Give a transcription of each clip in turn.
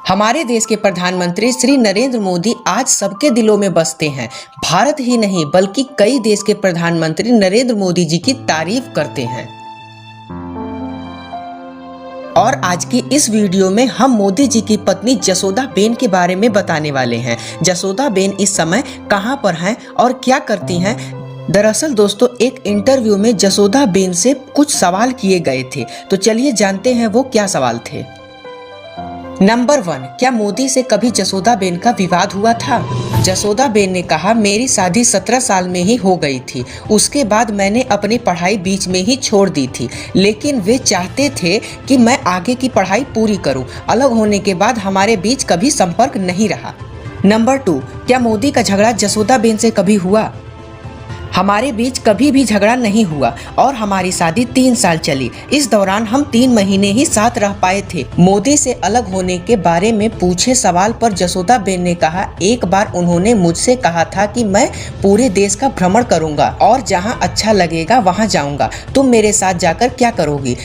हमारे देश के प्रधानमंत्री श्री नरेंद्र मोदी आज सबके दिलों में बसते हैं। भारत ही नहीं बल्कि कई देश के प्रधानमंत्री नरेंद्र मोदी जी की तारीफ करते हैं। और आज की इस वीडियो में हम मोदी जी की पत्नी जसोदाबेन के बारे में बताने वाले हैं। जसोदाबेन इस समय कहां पर हैं और क्या करती हैं? दरअसल दोस्तों, एक इंटरव्यू में जसोदाबेन से कुछ सवाल किए गए थे, तो चलिए जानते हैं वो क्या सवाल थे। नंबर 1, क्या मोदी से कभी जसोदाबेन का विवाद हुआ था? जसोदाबेन ने कहा, मेरी शादी 17 साल में ही हो गई थी। उसके बाद मैंने अपनी पढ़ाई बीच में ही छोड़ दी थी, लेकिन वे चाहते थे कि मैं आगे की पढ़ाई पूरी करूं। अलग होने के बाद हमारे बीच कभी संपर्क नहीं रहा। नंबर 2, क्या मोदी का झगड़ा जसोदाबेन से कभी हुआ? हमारे बीच कभी भी झगड़ा नहीं हुआ और हमारी शादी 3 साल चली। इस दौरान हम 3 महीने ही साथ रह पाए थे। मोदी से अलग होने के बारे में पूछे सवाल पर जसोदाबेन ने कहा, एक बार उन्होंने मुझसे कहा था कि मैं पूरे देश का भ्रमण करूंगा और जहां अच्छा लगेगा वहां जाऊंगा। तुम मेरे साथ जाकर क्या करोगी?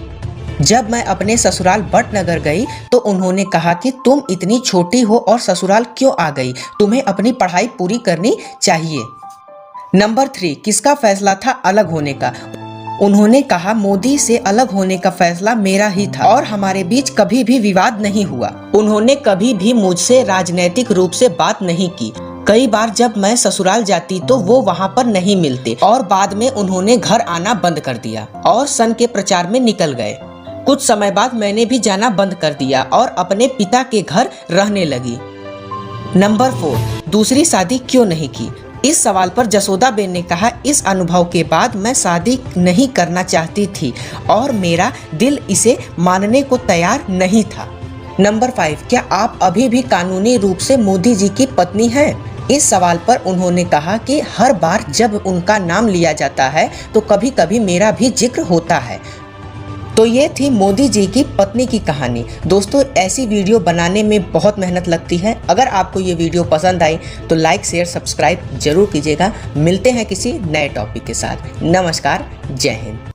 जब मैं अपने ससुराल बटनगर गई तो उन्होंने कहा कि तुम इतनी छोटी हो और ससुराल क्यों आ गई? तुम्हें अपनी पढ़ाई पूरी करनी चाहिए। नंबर 3, किसका फैसला था अलग होने का? उन्होंने कहा, मोदी से अलग होने का फैसला मेरा ही था और हमारे बीच कभी भी विवाद नहीं हुआ। उन्होंने कभी भी मुझसे राजनीतिक रूप से बात नहीं की। कई बार जब मैं ससुराल जाती तो वो वहाँ पर नहीं मिलते और बाद में उन्होंने घर आना बंद कर दिया और सन के प्रचार में निकल गए। कुछ समय बाद मैंने भी जाना बंद कर दिया और अपने पिता के घर रहने लगी। नंबर 4, दूसरी शादी क्यों नहीं की? इस सवाल पर जसोदाबेन ने कहा, इस अनुभव के बाद मैं शादी नहीं करना चाहती थी और मेरा दिल इसे मानने को तैयार नहीं था। नंबर 5, क्या आप अभी भी कानूनी रूप से मोदी जी की पत्नी हैं? इस सवाल पर उन्होंने कहा कि हर बार जब उनका नाम लिया जाता है तो कभी कभी मेरा भी जिक्र होता है। तो ये थी मोदी जी की पत्नी की कहानी। दोस्तों, ऐसी वीडियो बनाने में बहुत मेहनत लगती है। अगर आपको ये वीडियो पसंद आई तो लाइक, शेयर, सब्सक्राइब जरूर कीजिएगा। मिलते हैं किसी नए टॉपिक के साथ। नमस्कार, जय हिंद।